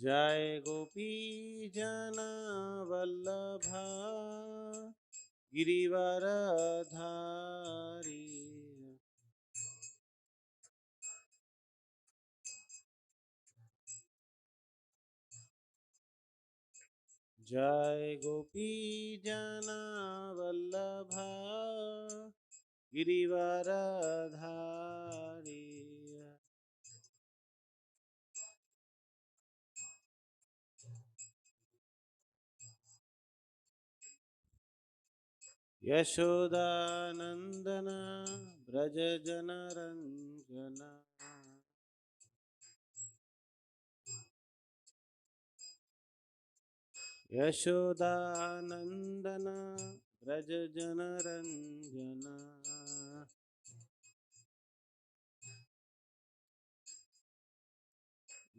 जय गोपी जना वल्लभा गिरिवरधारी। जय गोपी जना वल्लभा गिरिवरधारी। यशोदानंदन ब्रज जनरंजन। यशोदानंदन ब्रज जनरंजन।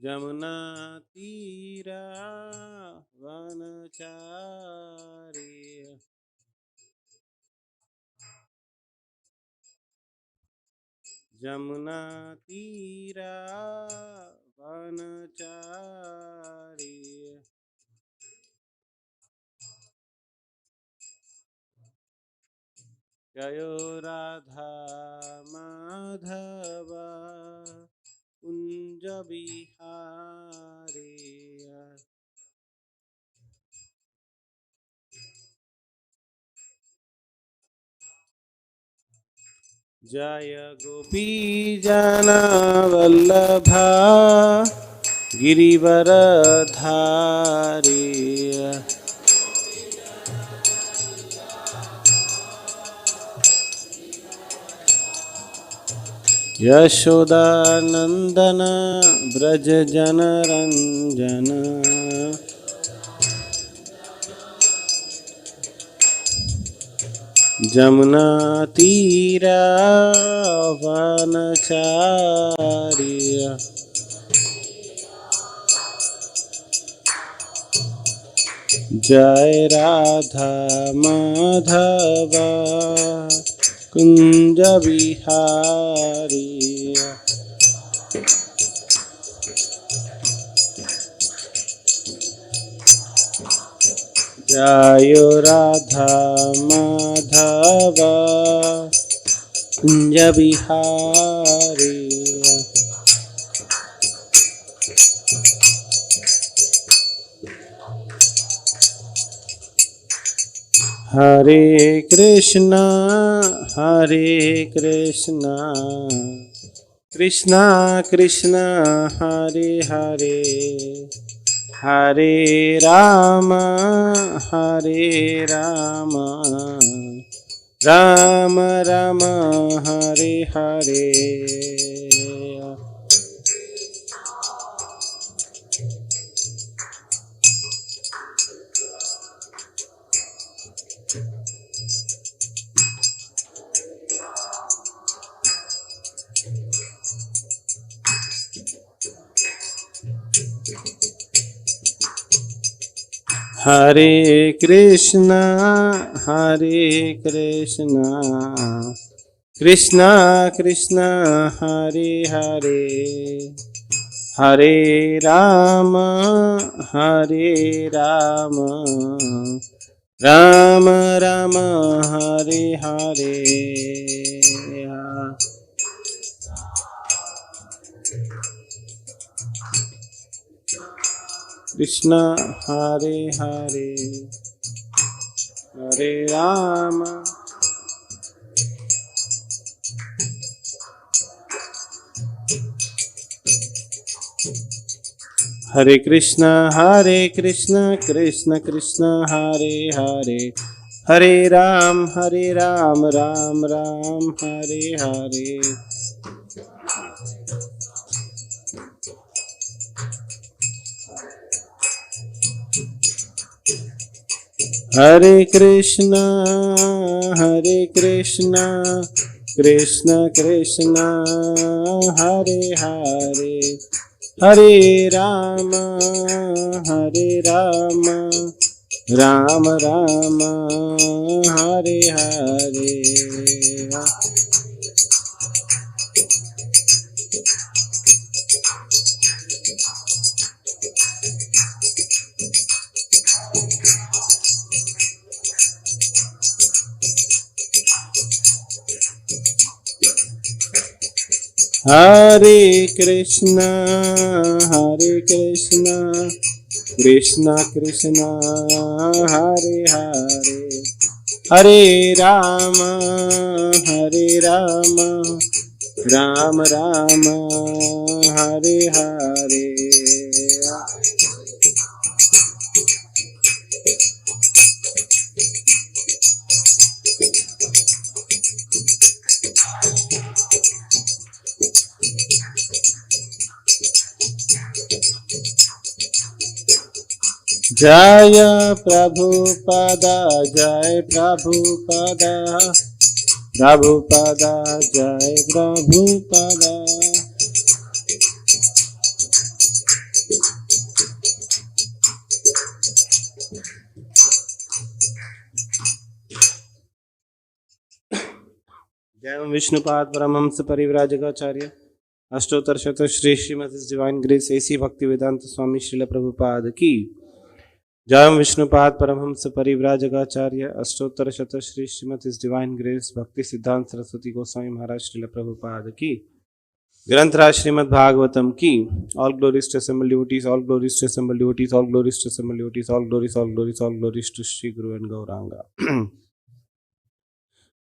जमुना तीरा वनचारी। जमुना तीरा वनचारी। जयो राधा माधव कुंज बिहारी। जय गोपी जना वल्लभा गिरिवरधारी। यशोदानंदन ब्रज जनरंजन। जमुना तीरा वनचारी। जय राधा माधव कुंज बिहारी। जय राधा माधव कुंज बिहारी। हरे कृष्णा कृष्णा कृष्णा हरे हरे, हरे राम राम राम हरे हरे। हरे कृष्णा कृष्णा कृष्णा हरे हरे, हरे राम राम राम हरे हरे। कृष्णा हरे हरे, हरे राम। हरे कृष्णा कृष्ण कृष्ण हरे हरे, हरे राम राम राम हरे हरे। हरे कृष्णा कृष्ण कृष्ण हरे हरे, हरे Ram Ram Ram Hare Hare. Hare Krishna, Hare Krishna, Krishna Krishna, Hare Hare, Hare Rama, Hare Rama, Rama Rama, Hare Hare. Jaya Prabhupada, Jai Prabhupada, Prabhupada, Jai Prabhupada. Jai Vishnupad Paramhamsa Parivrajagacharya Ashtotar Shata Shri Srimad His Divine Grace A.C. Bhaktivedanta Swami Srila Prabhupada Ki Jai Vishnupad Paramhamsa Parivrajagacharya Ashtotar Shata Shri Srimad His Divine Grace Bhakti Siddhanta Saraswati Goswami Maharaj Srila Prabhupada Ki Granthra Srimad Bhagavatam Ki. All glories to assembled devotees, all glories to assembled devotees, all glories to assembled devotees, all glories, all glories, all glories to Shri Guru and Gauranga.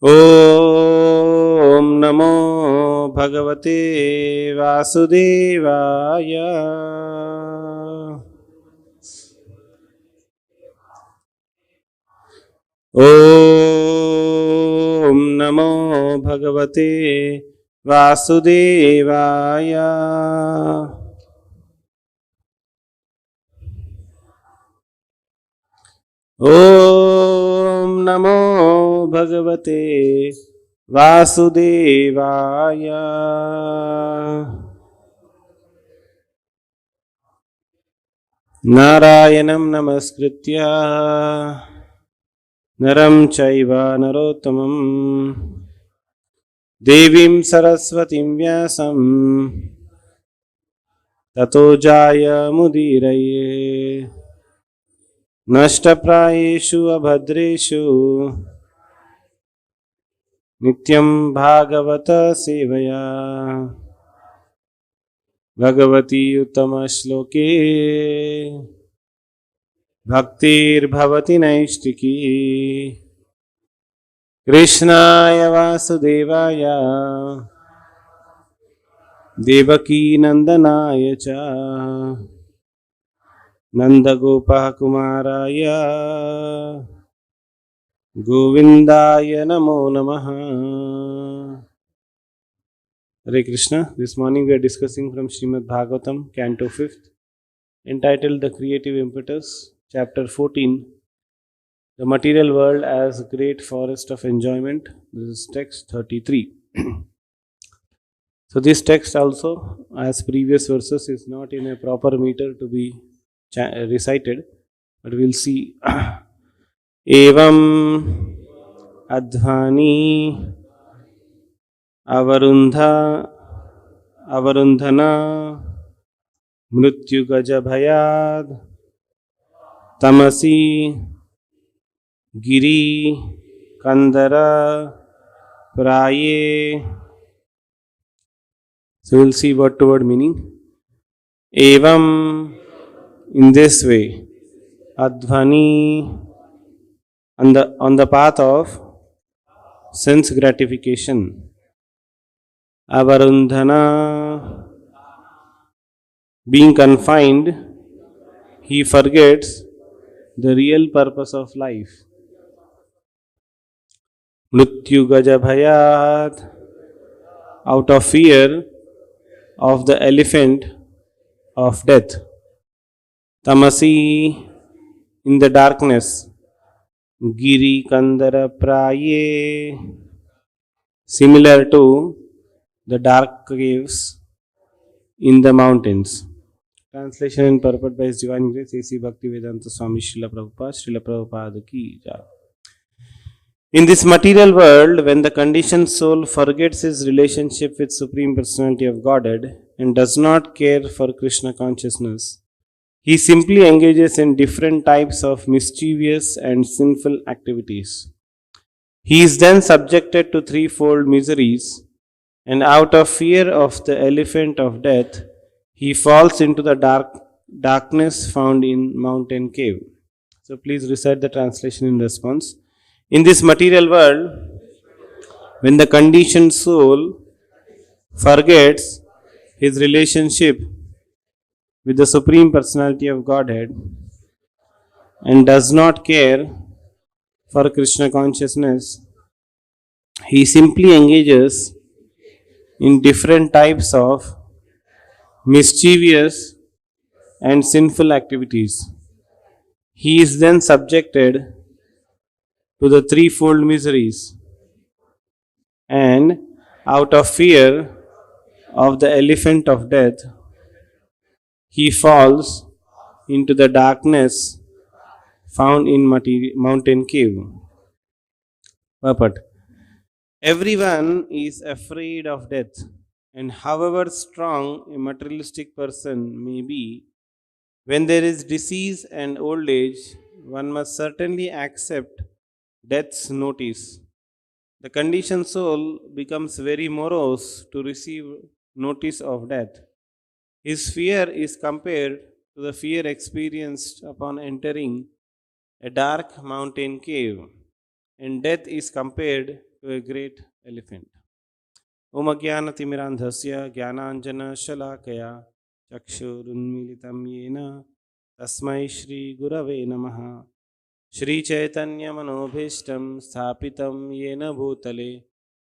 Om Namo Bhagavate Vasudevaya. Om Namo Bhagavate Vasudevaya. Om Namo Bhagavate Vasudevaya. Narayanam Namaskritya Naram Chaiva Narottamam Devim Saraswatim Vyasam Tato Jaya Mudiraye Nashtaprayeshu Abhadreshu Nityam Bhagavata Sevaya Bhagavati Uttama Shloke Bhaktir Bhavati Naishtiki Krishnaya Vasudevaya Devaki Nandanaya Cha Nandagopah Kumaraya Govindaya Namo Namaha. Hare Krishna. This morning we are discussing from Srimad Bhagavatam, Canto 5th, entitled The Creative Impetus, Chapter 14, The Material World as a Great Forest of Enjoyment. This is text 33. So this text also, as previous verses, is not in a proper meter to be recited, but we'll see. Evam Adhani Avarundhana Mrityu Gaja Bhayad Tamasi Giri Kandara Praye. So we'll see word to word meaning. Evam, in this way, Adhvani, on the path of sense gratification, Avarundhana, being confined, he forgets the real purpose of life. Mrityu Gaja Bhayat, out of fear of the elephant of death. Tamasi, in the darkness. Giri Kandara Praye, similar to the dark caves in the mountains. Translation and purport by His Divine Grace A.C. Bhaktivedanta Swami Srila Prabhupada Ki Jai. In this material world, when the conditioned soul forgets his relationship with Supreme Personality of Godhead and does not care for Krishna consciousness, he simply engages in different types of mischievous and sinful activities. He is then subjected to threefold miseries And out of fear of the elephant of death, he falls into the darkness found in mountain cave. So please recite the translation in response. In this material world, when the conditioned soul forgets his relationship with the Supreme Personality of Godhead and does not care for Krishna consciousness, he simply engages in different types of mischievous and sinful activities. He is then subjected to the threefold miseries, and out of fear of the elephant of death, he falls into the darkness found in mountain cave. Purport. Everyone is afraid of death, and however strong a materialistic person may be, when there is disease and old age, one must certainly accept death's notice. The conditioned soul becomes very morose to receive notice of death. His fear is compared to the fear experienced upon entering a dark mountain cave, and death is compared to a great elephant. Om Ajnanatimirandhasya Jnananjana Shalakaya Chakshurunmilitam Yena Tasmai Shri Gurave Namaha Shri Chaitanya Manobhishtam Sthapitam Yena Bhutale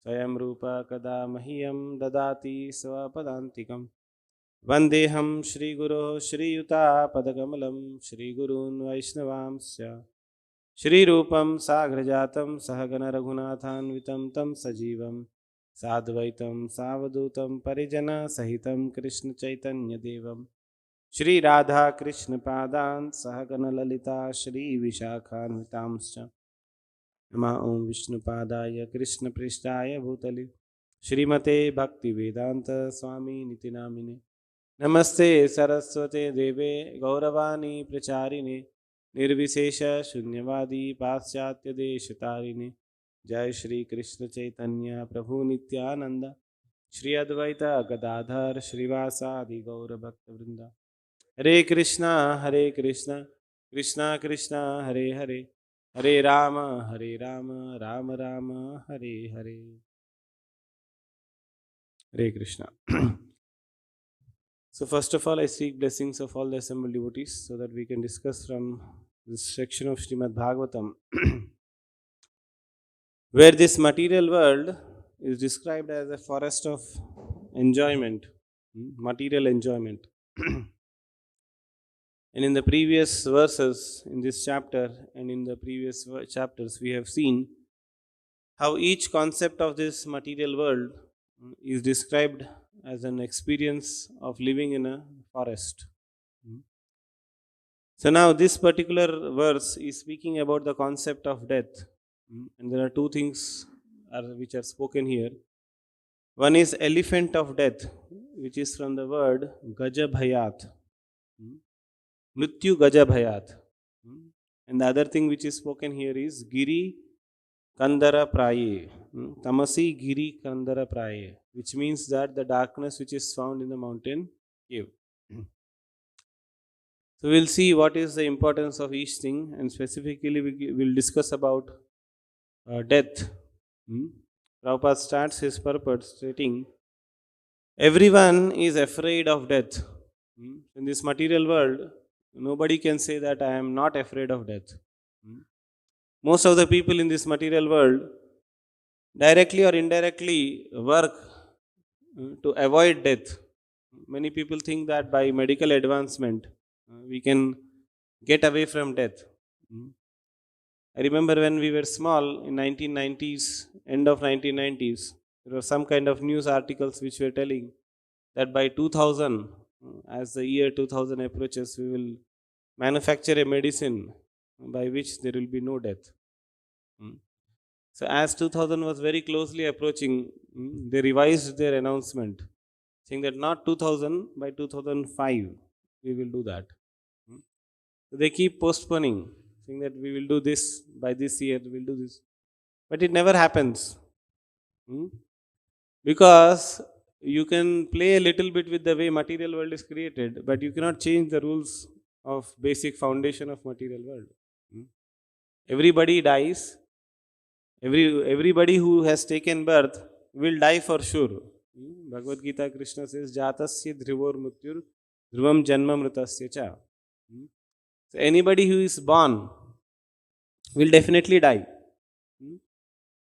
Swayam Rupa Kada Mahiyam Dadati Swapadantikam Vandeham Shri Guru Shri Yuta Padakamalam Shri Gurun Vaishnavamsya Shri Rupam Sagrajatam Sahagana Raghunathanvitam Tam Sajivam Sadvaitam Savadutam Parijana Sahitam Krishna Chaitanya Devam Shri Radha Krishna Padan Sahagana Lalita Shri Vishakhanvitamscha Nama Om Vishnu Padaya Krishna Prishtaya Bhutali Shrimate Bhakti Vedanta Swami Nitinamine Namaste Saraswate Deve Gauravani Pracharine Nirvishesha Shunyavadi Paschatya Deshatarine Jai Shri Krishna Chaitanya Prabhu Nityananda Shri Advaita Gadadhar Srivasa Adi Gaura Bhakta Vrinda Hare Krishna Krishna Krishna Hare Hare Hare Rama Rama Rama Hare Hare Hare Krishna. So first of all, I seek blessings of all the assembled devotees so that we can discuss from this section of Srimad Bhagavatam where this material world is described as a forest of enjoyment, material enjoyment. And in the previous verses in this chapter and in the previous chapters, we have seen how each concept of this material world is described as an experience of living in a forest. So now this particular verse is speaking about the concept of death. And there are two things which are spoken here. One is elephant of death, which is from the word Gaja Bhayat. Mrityu Gaja Bhayat. And the other thing which is spoken here is Giri Kandara Praye. Tamasi Giri Kandara Praye. Which means that the darkness which is found in the mountain cave. So we'll see what is the importance of each thing, and specifically we will discuss about death. Prabhupada starts his purport stating, everyone is afraid of death. In this material world, nobody can say that I am not afraid of death. Most of the people in this material world directly or indirectly work to avoid death. Many people think that by medical advancement, we can get away from death. I remember when we were small in 1990s, end of 1990s, there were some kind of news articles which were telling that by 2000, as the year 2000 approaches, we will manufacture a medicine by which there will be no death. So as 2000 was very closely approaching, they revised their announcement, saying that not 2000, by 2005 we will do that. So they keep postponing, saying that we will do this by this year, we will do this. But it never happens. Because you can play a little bit with the way material world is created, but you cannot change the rules of basic foundation of material world. Hmm. Everybody dies. Everybody who has taken birth will die for sure. Bhagavad Gita, Krishna says, Jatasya dhrivor mrityur dhruvam janma mritasya cha. Hmm. So anybody who is born will definitely die. Hmm.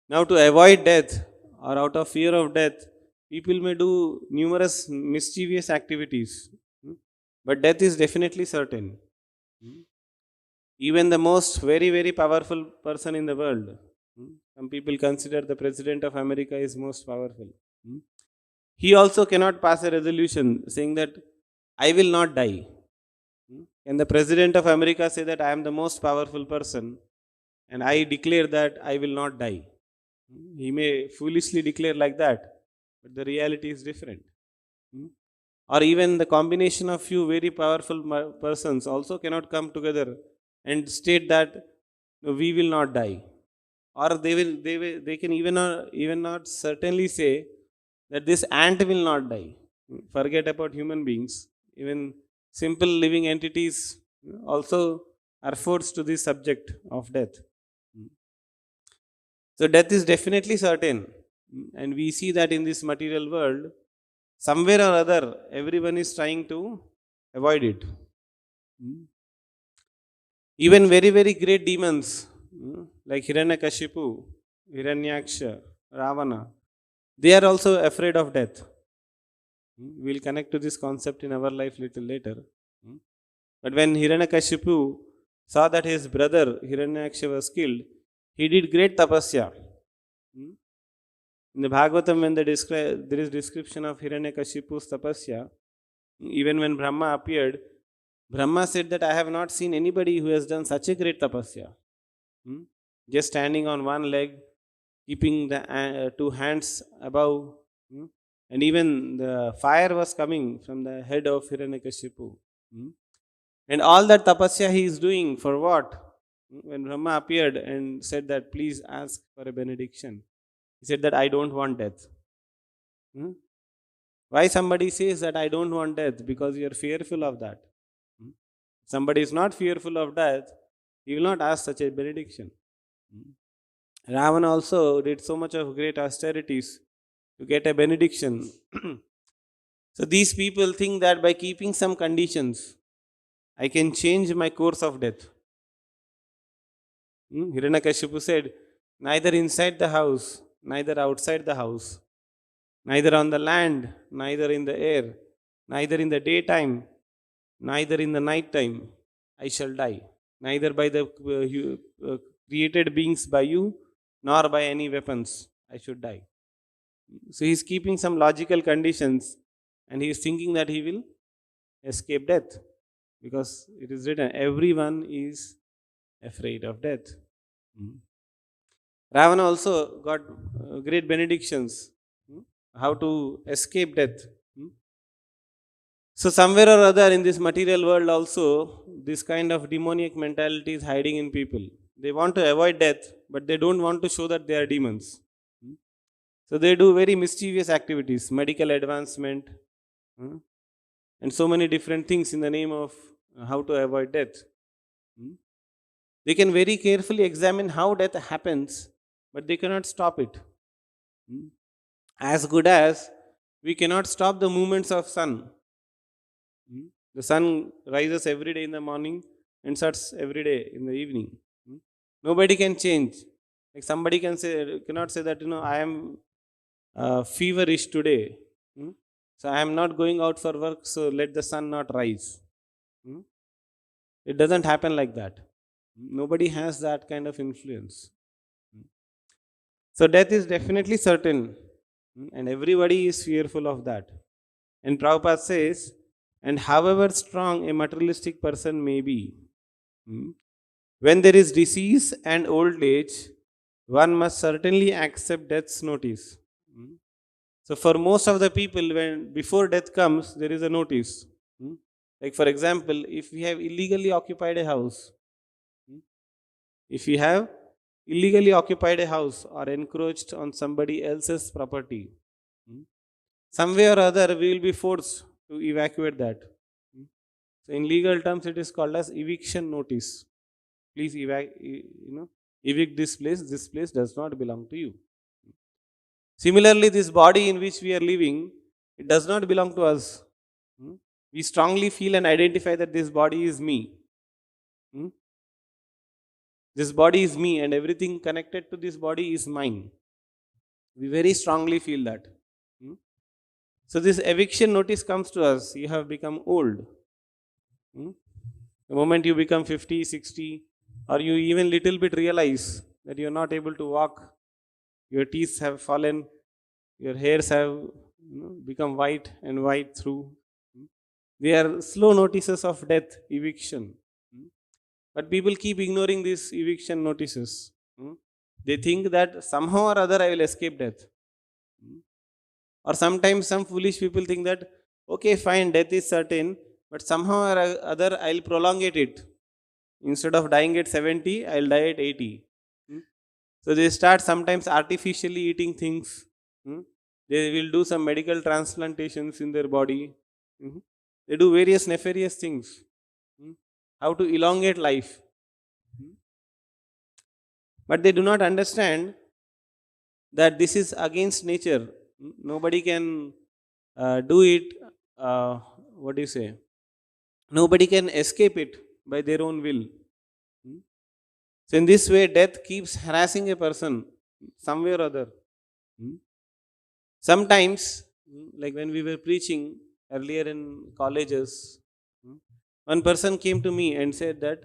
Now, to avoid death or out of fear of death, people may do numerous mischievous activities. Hmm. But death is definitely certain. Hmm. Even the most very, very powerful person in the world. Some people consider the President of America is most powerful. Hmm. He also cannot pass a resolution saying that I will not die. Can the President of America say that I am the most powerful person and I declare that I will not die? He may foolishly declare like that, but the reality is different. Hmm. Or even the combination of few very powerful persons also cannot come together and state that "No, we will not die." Or they can even not certainly say that this ant will not die. Forget about human beings. Even simple living entities also are forced to this subject of death. So death is definitely certain. And we see that in this material world, somewhere or other, everyone is trying to avoid it. Even very, very great demons like Hiranyakashipu, Hiranyaksha, Ravana, they are also afraid of death. We'll connect to this concept in our life little later. But when Hiranyakashipu saw that his brother Hiranyaksha was killed, he did great tapasya. In the Bhagavatam, when there is description of Hiranyakashipu's tapasya, even when Brahma appeared, Brahma said that I have not seen anybody who has done such a great tapasya. Just standing on one leg, keeping the two hands above, and even the fire was coming from the head of Hiranyakashipu. And all that tapasya he is doing for what? When Brahma appeared and said that please ask for a benediction, he said that I don't want death. Why somebody says that I don't want death? Because you are fearful of that. Somebody is not fearful of death, he will not ask such a benediction. Ravana also did so much of great austerities to get a benediction. So these people think that by keeping some conditions, I can change my course of death. Hiranyakashipu said, neither inside the house, neither outside the house, neither on the land, neither in the air, neither in the daytime, neither in the night time, I shall die. Neither by the created beings by you, nor by any weapons, I should die. So he's keeping some logical conditions and he is thinking that he will escape death because it is written, everyone is afraid of death. Ravana also got great benedictions how to escape death. So, somewhere or other in this material world, also, this kind of demoniac mentality is hiding in people. They want to avoid death, but they don't want to show that they are demons. So, they do very mischievous activities, medical advancement, and so many different things in the name of how to avoid death. They can very carefully examine how death happens, but they cannot stop it. As good as we cannot stop the movements of sun. The sun rises every day in the morning and sets every day in the evening. Nobody can change. Like somebody cannot say that I am feverish today, so I am not going out for work. So let the sun not rise. It doesn't happen like that. Nobody has that kind of influence. So death is definitely certain, and everybody is fearful of that. And Prabhupada says, and however strong a materialistic person may be, when there is disease and old age, one must certainly accept death's notice. So, for most of the people, when before death comes, there is a notice. Like, for example, if we have illegally occupied a house, if we have illegally occupied a house or encroached on somebody else's property, some way or other we will be forced to evacuate that. So in legal terms, it is called as eviction notice. Please evict this place. This place does not belong to you. Similarly, this body in which we are living, it does not belong to us. Hmm? We strongly feel and identify that this body is me. Hmm? This body is me, and everything connected to this body is mine. We very strongly feel that. Hmm? So this eviction notice comes to us. You have become old. Hmm? The moment you become 50, 60, or you even little bit realize that you are not able to walk, your teeth have fallen, your hairs have become white and white through. They are slow notices of death, eviction. But people keep ignoring these eviction notices. They think that somehow or other I will escape death. Or sometimes some foolish people think that, okay, fine, death is certain, but somehow or other I'll prolongate it. Instead of dying at 70, I'll die at 80. So they start sometimes artificially eating things. They will do some medical transplantations in their body. They do various nefarious things. How to elongate life. But they do not understand that this is against nature. Nobody can do it. What do you say? Nobody can escape it by their own will. So in this way, death keeps harassing a person some way or other. Sometimes, like when we were preaching earlier in colleges, one person came to me and said that,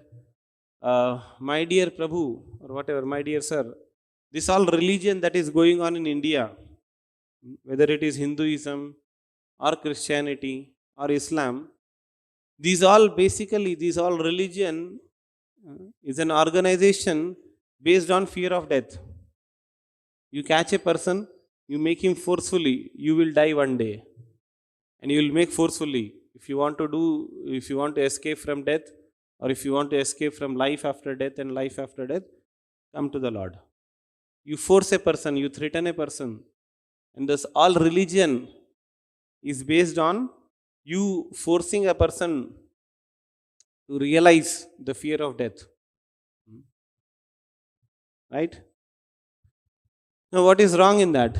my dear Prabhu, or whatever, my dear sir, this all religion that is going on in India, whether it is Hinduism or Christianity or Islam, these all religion is an organization based on fear of death. You catch a person, you make him forcefully, you will die one day. And you will make forcefully. If you want to escape from death, or if you want to escape from life after death and life after death, come to the Lord. You force a person, you threaten a person. And thus all religion is based on you forcing a person to realize the fear of death. Right? Now, what is wrong in that?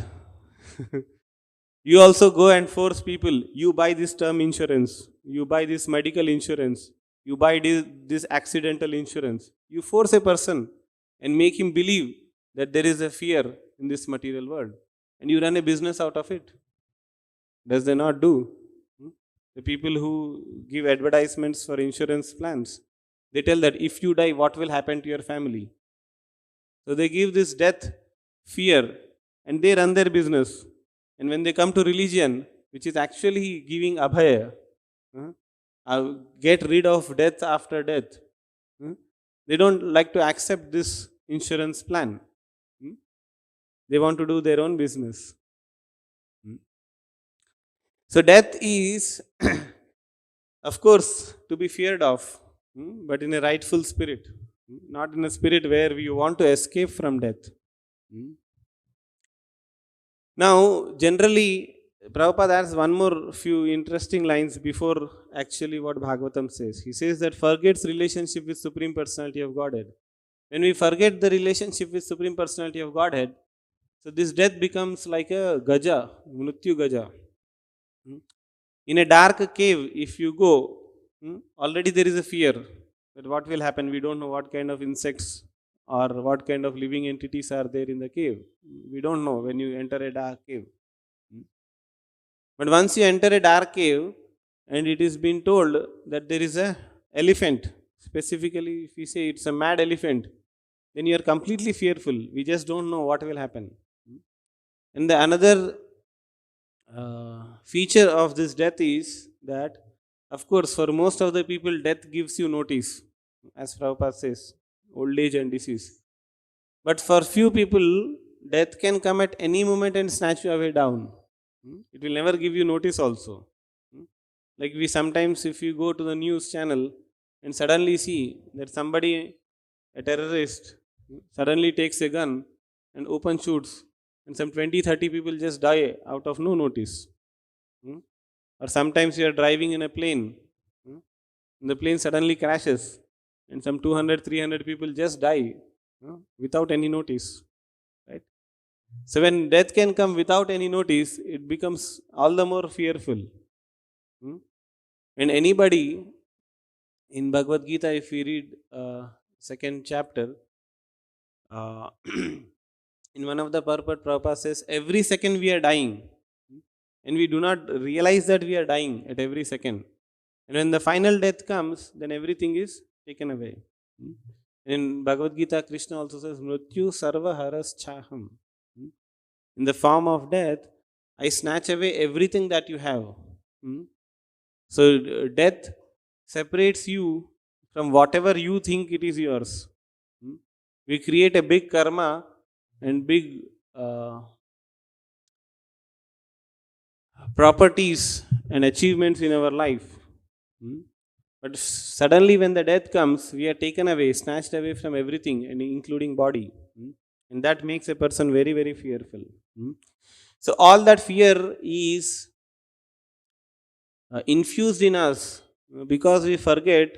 You also go and force people, you buy this term insurance, you buy this medical insurance, you buy this accidental insurance. You force a person and make him believe that there is a fear in this material world. And you run a business out of it. Does they not do? The people who give advertisements for insurance plans, they tell that if you die, what will happen to your family? So they give this death fear and they run their business. And when they come to religion, which is actually giving abhaya, get rid of death after death, they don't like to accept this insurance plan. They want to do their own business. So death is, of course, to be feared of, but in a rightful spirit, not in a spirit where you want to escape from death. Now, generally, Prabhupada adds one more few interesting lines before actually what Bhagavatam says. He says that forgets relationship with Supreme Personality of Godhead. When we forget the relationship with Supreme Personality of Godhead, so this death becomes like a gaja, mrityu gaja. In a dark cave, if you go, already there is a fear that what will happen. We don't know what kind of insects or what kind of living entities are there in the cave. We don't know when you enter a dark cave. But once you enter a dark cave and it is been told that there is a elephant, specifically if we say it's a mad elephant, then you are completely fearful. We just don't know what will happen. And the another feature of this death is that, of course, for most of the people, death gives you notice, as Prabhupada says, old age and disease. But for few people, death can come at any moment and snatch you away down. It will never give you notice also. Like we sometimes, if you go to the news channel and suddenly see that somebody, a terrorist, suddenly takes a gun and open shoots, and some 20, 30 people just die out of no notice. Hmm? Or sometimes you are driving in a plane. Hmm? And the plane suddenly crashes and some 200, 300 people just die without any notice. Right? So when death can come without any notice, it becomes all the more fearful. Hmm? And anybody in Bhagavad Gita, if we read second chapter, uh, in one of the purport, Prabhupada says, every second we are dying. And we do not realize that we are dying at every second. And when the final death comes, then everything is taken away. In Bhagavad Gita, Krishna also says, Mrityu sarva haras chaham. In the form of death, I snatch away everything that you have. So, death separates you from whatever you think it is yours. We create a big karma and big properties and achievements in our life. But suddenly, when the death comes, we are taken away, snatched away from everything, and including body. And that makes a person very, very fearful. So, all that fear is infused in us because we forget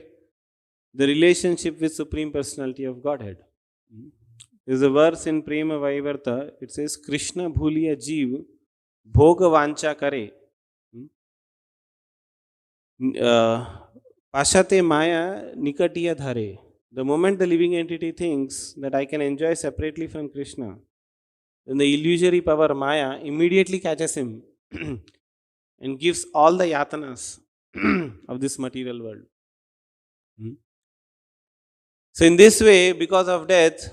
the relationship with Supreme Personality of Godhead. There's a verse in Prema Vaivarta, it says, Krishna bhuliya jeev bhoga vancha kare. Pashate maya nikatiya dhare. The moment the living entity thinks that I can enjoy separately from Krishna, then the illusory power Maya immediately catches him and gives all the yatanas of this material world. So, in this way, because of death,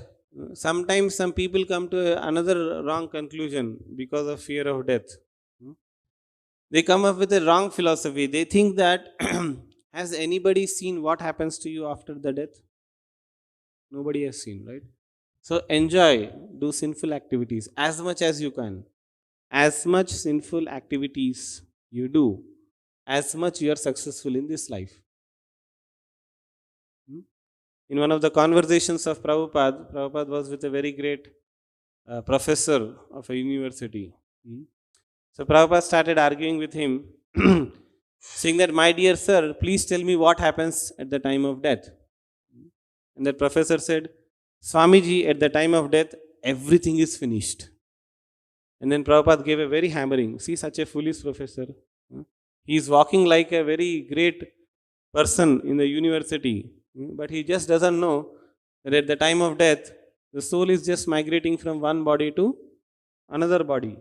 sometimes some people come to another wrong conclusion because of fear of death. They come up with a wrong philosophy. They think that has anybody seen what happens to you after the death? Nobody has seen, right? So enjoy, do sinful activities as much as you can. As much sinful activities you do, as much you are successful in this life. In one of the conversations of Prabhupada, Prabhupada was with a very great professor of a university. So Prabhupada started arguing with him, saying that, my dear sir, please tell me what happens at the time of death. And that professor said, Swamiji, at the time of death, everything is finished. And then Prabhupada gave a very hammering. See, such a foolish professor. He is walking like a very great person in the university, but he just doesn't know that at the time of death, the soul is just migrating from one body to another body.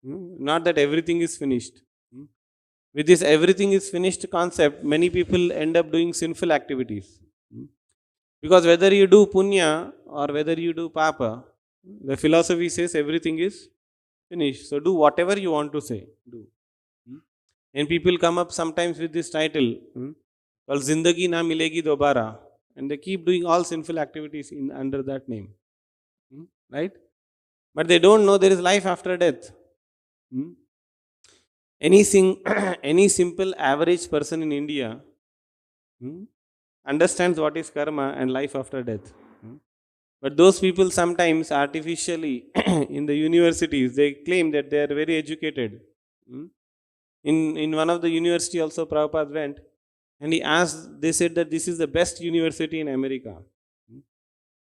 Not that everything is finished. With this everything is finished concept, many people end up doing sinful activities. Because whether you do punya or whether you do papa, the philosophy says everything is finished. So do whatever you want to say. Do. And people come up sometimes with this title called Zindagi Na Milegi Dobara. And they keep doing all sinful activities under that name. Right? But they don't know there is life after death. Any simple average person in India understands what is karma and life after death. But those people sometimes artificially in the universities, they claim that they are very educated. In one of the university also Prabhupada went and he asked, they said that this is the best university in America.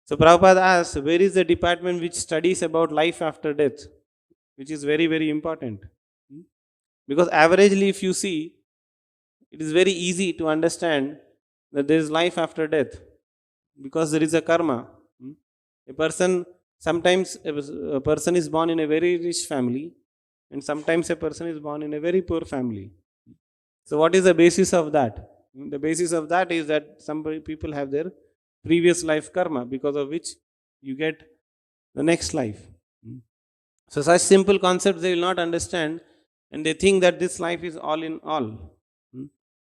So Prabhupada asked, where is the department which studies about life after death? Which is very, very important. Because averagely if you see, it is very easy to understand that there is life after death. Because there is a karma. A person, sometimes a person is born in a very rich family and sometimes a person is born in a very poor family. So what is the basis of that? The basis of that is that some people have their previous life karma because of which you get the next life. So such simple concepts they will not understand and they think that this life is all in all.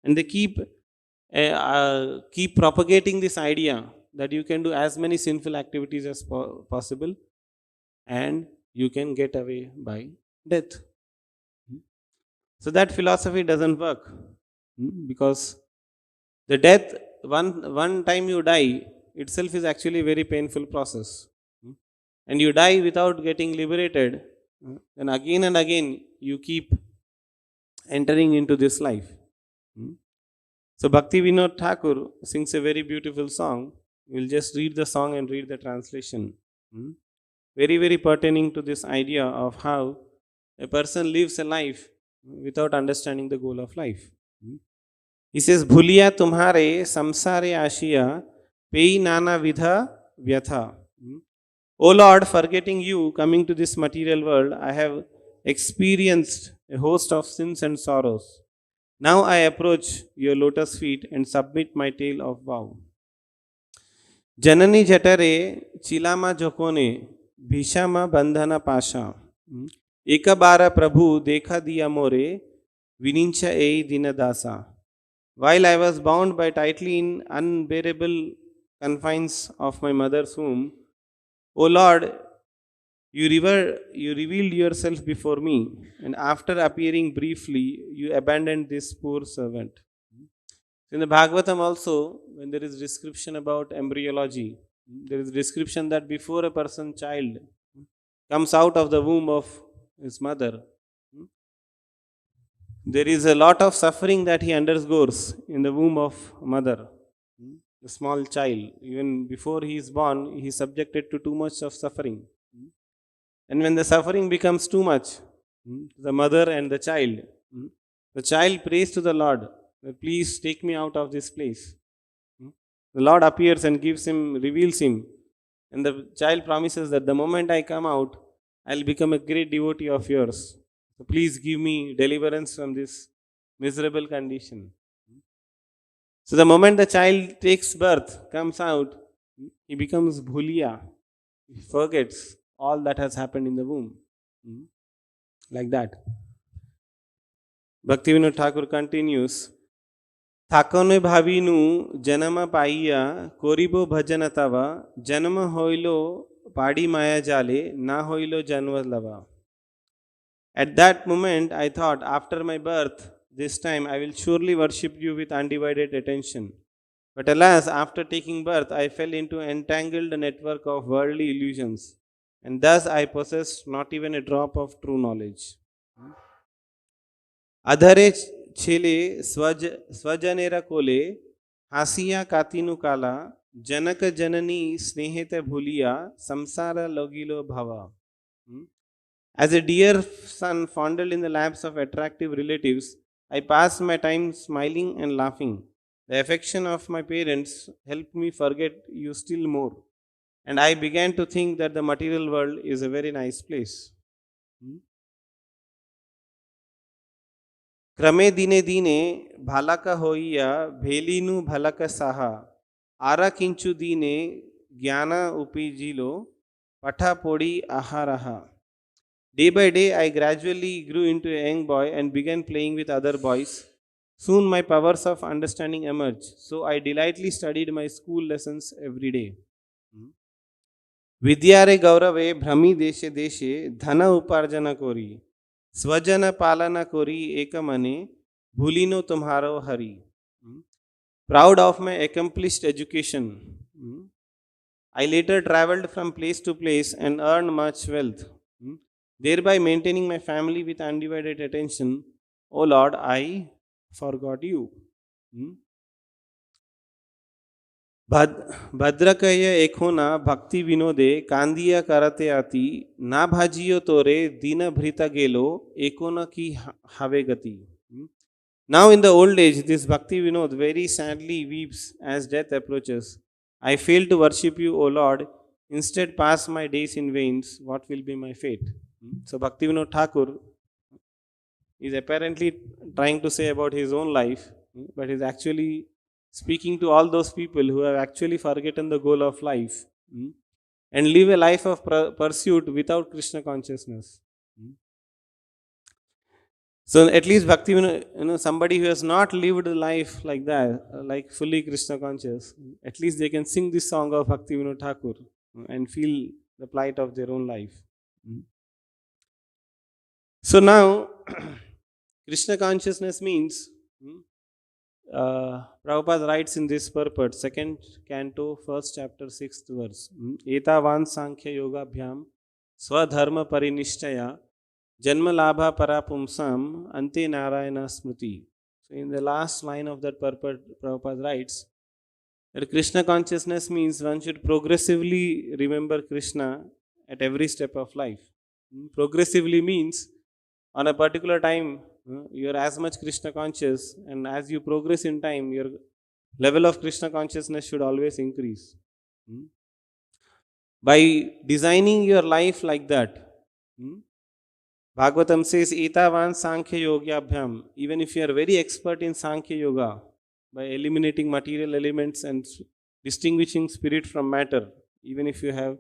And they keep propagating this idea that you can do as many sinful activities as possible and you can get away by death. So that philosophy doesn't work because the death, one time you die itself is actually a very painful process. And you die without getting liberated, then again and again you keep entering into this life. Hmm. So Bhakti Vinod Thakur sings a very beautiful song. We'll just read the song and read the translation. Hmm. Very, very pertaining to this idea of how a person lives a life without understanding the goal of life. Hmm. He says, Bhuliya tumhare samsare ashiya pei nana vidha vyatha. Hmm. O Lord, forgetting you, coming to this material world, I have experienced a host of sins and sorrows. Now I approach your lotus feet and submit my tale of vow. Janani jatare chilama jokone bhishama bandhana pasha. Ekabara Prabhu dekha diya more vinincha ei dinadasa. While I was bound by tightly in unbearable confines of my mother's womb, O Lord, you revealed yourself before me, and after appearing briefly, you abandoned this poor servant. In the Bhagavatam also, when there is description about embryology, there is description that before a person child comes out of the womb of his mother, there is a lot of suffering that he undergoes in the womb of mother. The small child, even before he is born, he is subjected to too much of suffering. And when the suffering becomes too much, the mother and the child prays to the Lord, please take me out of this place. The Lord appears and reveals him. And the child promises that the moment I come out, I'll become a great devotee of yours. So please give me deliverance from this miserable condition. So the moment the child takes birth, comes out, he becomes bhuliya. He forgets all that has happened in the womb. Like that. Bhaktivinoda Thakur continues, Thakone bhavinu janama paiya koribo bhajana tava janama hoilo padi maya jale na hoilo janva lava. At that moment, I thought, after my birth, this time I will surely worship you with undivided attention. But alas, after taking birth, I fell into an entangled network of worldly illusions, and thus I possessed not even a drop of true knowledge. Adhare chele swajanera kole hasiya katinu kala janaka janani sneheta bhuliya samsara logilo bhava. As a dear son fondled in the laps of attractive relatives, I passed my time smiling and laughing. The affection of my parents helped me forget you still more. And I began to think that the material world is a very nice place. Krame dine dine bhalaka hoiya bhelinu bhalaka saha ara kinchu dine jnana upijilo patha podi aharaha. Day by day, I gradually grew into a young boy and began playing with other boys. Soon my powers of understanding emerged, so I delightfully studied my school lessons every day. Vidyare gaurave bhrami deshe deshe dhana uparjana kori. Swajana palana kori ekamane bhulino tumharo hari. Proud of my accomplished education, I later traveled from place to place and earned much wealth. Thereby maintaining my family with undivided attention. O Lord, I forgot you. Bhadrakaya ekhona bhakti vinode kandiya karate ati na bhajiyo tore dina bhrita gelo ekona ki have gati. Now in the old age, this bhakti vinod very sadly weeps as death approaches. I fail to worship you, O Lord. Instead, pass my days in vain. What will be my fate? So Bhaktivinoda Thakur is apparently trying to say about his own life, but is actually speaking to all those people who have actually forgotten the goal of life and live a life of pursuit without Krishna consciousness. So at least Bhaktivinoda, somebody who has not lived a life like that, like fully Krishna conscious, at least they can sing this song of Bhaktivinoda Thakur and feel the plight of their own life. So now, Krishna consciousness means, Prabhupada writes in this purport, 2nd canto, 1st chapter, 6th verse. Etavan sankhya yoga bhyam swadharma parinishchaya Janma labha parapumsam ante narayana smriti. So in the last line of that Prabhupada writes that Krishna consciousness means one should progressively remember Krishna at every step of life. Progressively means on a particular time you are as much Krishna conscious, and as you progress in time, your level of Krishna consciousness should always increase. Hmm. By designing your life like that, Bhagavatam says, Etavan Sankhya Yogyabhyam, even if you are very expert in Sankhya Yoga, by eliminating material elements and distinguishing spirit from matter, even if you have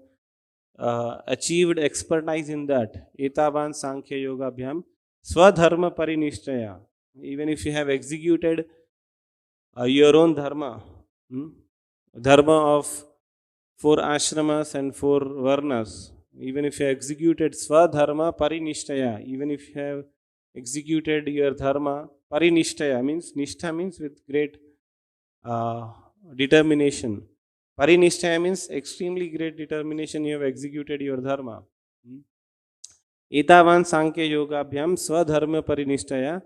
achieved expertise in that, Etavan Sankhya Yogabhyam, Swadharma Parinishchaya, even if you have executed your own dharma, dharma of 4 ashramas and 4 varnas, even if you executed swadharma parinishtaya, even if you have executed your dharma parinishtaya, means nishtha means with great uh, determination. Parinishtaya means extremely great determination you have executed your dharma. Etavan Sankhya Yogabhyam Swadharma Parinistaya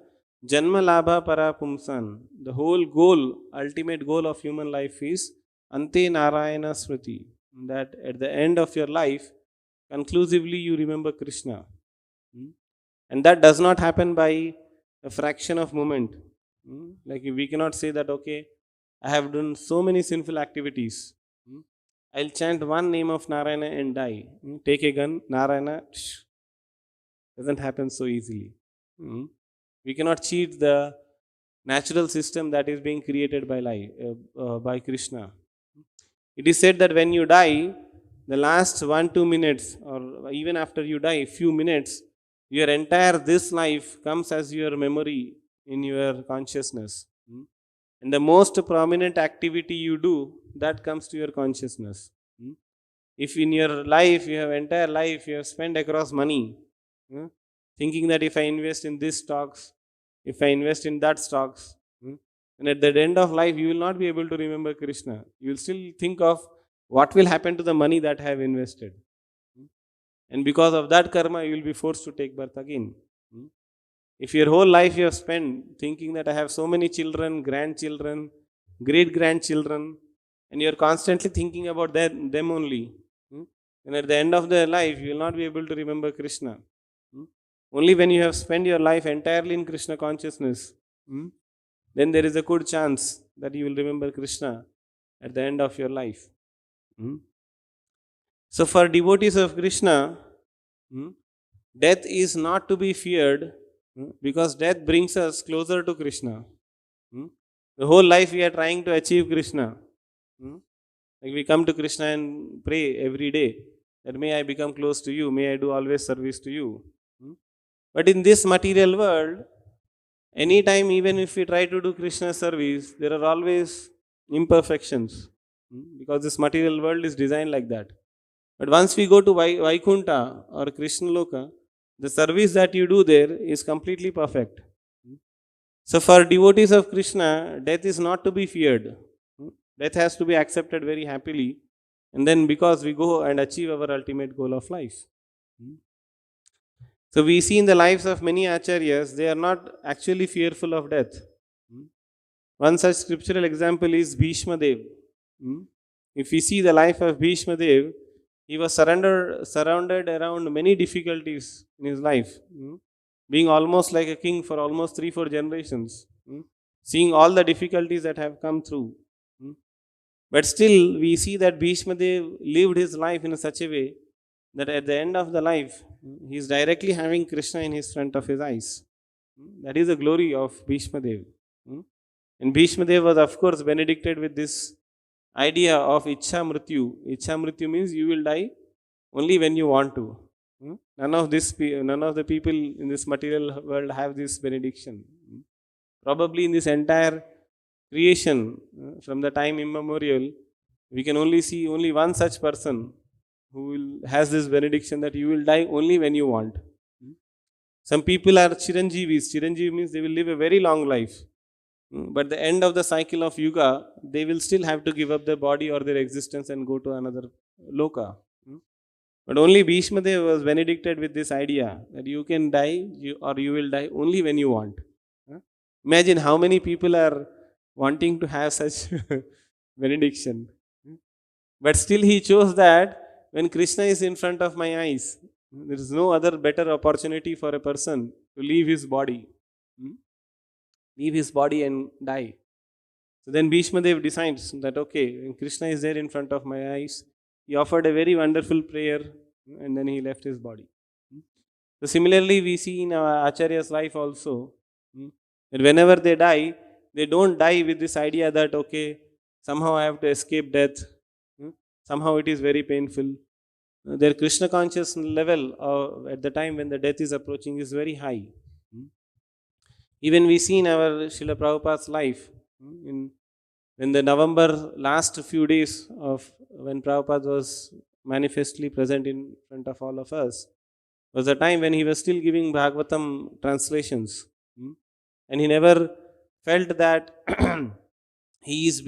Janma Labha Parapumsan. The whole goal, ultimate goal of human life is Ante Narayana Smriti. That at the end of your life, conclusively you remember Krishna. And that does not happen by a fraction of moment. Like we cannot say that, okay, I have done so many sinful activities. I'll chant one name of Narayana and die. Take a gun, Narayana, doesn't happen so easily. We cannot cheat the natural system that is being created by by Krishna. It is said that when you die, the last 1-2 minutes, or even after you die, few minutes, your entire this life comes as your memory in your consciousness. And the most prominent activity you do, that comes to your consciousness. If in your life, you have entire life, you have spent across money, thinking that if I invest in this stocks, if I invest in that stocks, and at the end of life, you will not be able to remember Krishna. You will still think of what will happen to the money that I have invested. And because of that karma, you will be forced to take birth again. If your whole life you have spent thinking that I have so many children, grandchildren, great grandchildren, and you are constantly thinking about them only, and at the end of their life, you will not be able to remember Krishna. Only when you have spent your life entirely in Krishna consciousness, then there is a good chance that you will remember Krishna at the end of your life. So, for devotees of Krishna, death is not to be feared because death brings us closer to Krishna. The whole life we are trying to achieve Krishna. Like we come to Krishna and pray every day that may I become close to you, may I do always service to you. But in this material world, anytime, even if we try to do Krishna service, there are always imperfections because this material world is designed like that. But once we go to Vaikunta or Krishna Loka, the service that you do there is completely perfect. So, for devotees of Krishna, death is not to be feared. Death has to be accepted very happily. And then, because we go and achieve our ultimate goal of life. So, we see in the lives of many acharyas, they are not actually fearful of death. One such scriptural example is Bhishma Dev. If we see the life of Bhishma Dev, he was surrounded around many difficulties in his life, being almost like a king for almost 3-4 generations, seeing all the difficulties that have come through. But still, we see that Bhishma Dev lived his life in such a way that at the end of the life, he is directly having Krishna in his front of his eyes. That is the glory of Bhishma Dev. And Bhishma Dev was, of course, benedicted with this idea of Ichha Mrityu. Ichha Mrityu means you will die only when you want to. None of the people in this material world have this benediction. Probably in this entire creation, from the time immemorial, we can only see only one such person who has this benediction that you will die only when you want. Some people are Chiranjeevis. Chiranjeevi means they will live a very long life. But the end of the cycle of Yuga, they will still have to give up their body or their existence and go to another loka. But only Bhishma Dev was benedicted with this idea that you can die or you will die only when you want. Huh? Imagine how many people are wanting to have such benediction. But still he chose that when Krishna is in front of my eyes, there is no other better opportunity for a person to leave his body. Leave his body and die. So then Bhishma Dev decides that okay, when Krishna is there in front of my eyes, he offered a very wonderful prayer and then he left his body. So similarly, we see in our Acharya's life also that whenever they don't die with this idea that okay, somehow I have to escape death, somehow it is very painful. Their Krishna conscious level at the time when the death is approaching is very high. Even we see in our Srila Prabhupada's life, when the November last few days of when Prabhupada was manifestly present in front of all of us, was the time when he was still giving Bhagavatam translations. And he never felt that he is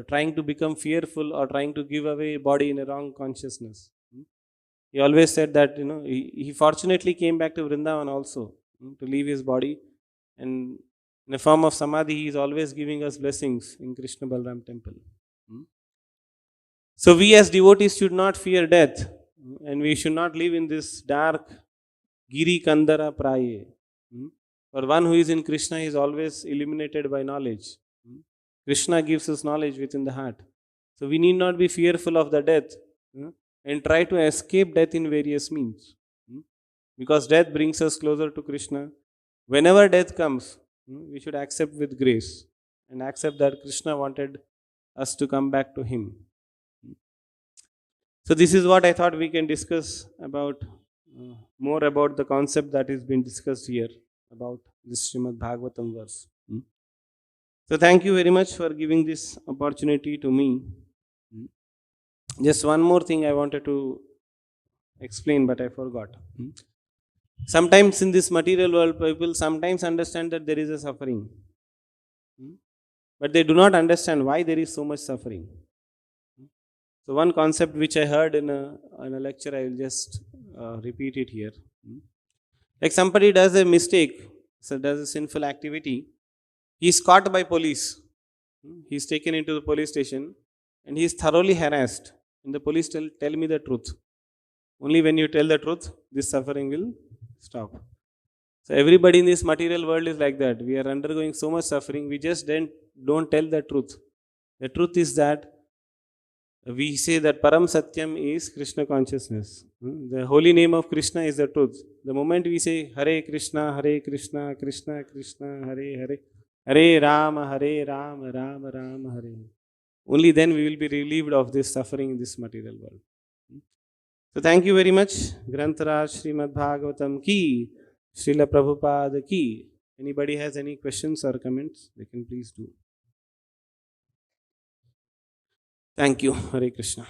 trying to become fearful or trying to give away body in a wrong consciousness. He always said that, he fortunately came back to Vrindavan also to leave his body. And in a form of samadhi, he is always giving us blessings in Krishna Balram temple. So we as devotees should not fear death, and we should not live in this dark giri kandara praye. For one who is in Krishna is always illuminated by knowledge. Krishna gives us knowledge within the heart. So we need not be fearful of the death and try to escape death in various means. Because death brings us closer to Krishna. Whenever death comes, we should accept with grace and accept that Krishna wanted us to come back to Him. So this is what I thought we can discuss about more about the concept that is being discussed here about this Srimad Bhagavatam verse. So thank you very much for giving this opportunity to me. Just one more thing I wanted to explain, but I forgot. Sometimes in this material world, people sometimes understand that there is a suffering, but they do not understand why there is so much suffering. So one concept which I heard in a lecture, I will just repeat it here. Like somebody does a mistake, so does a sinful activity, he is caught by police. He is taken into the police station and he is thoroughly harassed. And the police tell me the truth. Only when you tell the truth, this suffering will stop. So everybody in this material world is like that. We are undergoing so much suffering. We just don't tell the truth. The truth is that we say that Param Satyam is Krishna consciousness. The holy name of Krishna is the truth. The moment we say Hare Krishna, Krishna Krishna, Hare Hare, Hare Rama, Rama Rama, Hare. Only then we will be relieved of this suffering in this material world. So thank you very much. Grantaraj Srimad Bhagavatam ki, Srila Prabhupada ki. Anybody has any questions or comments, they can please do. Thank you. Hare Krishna.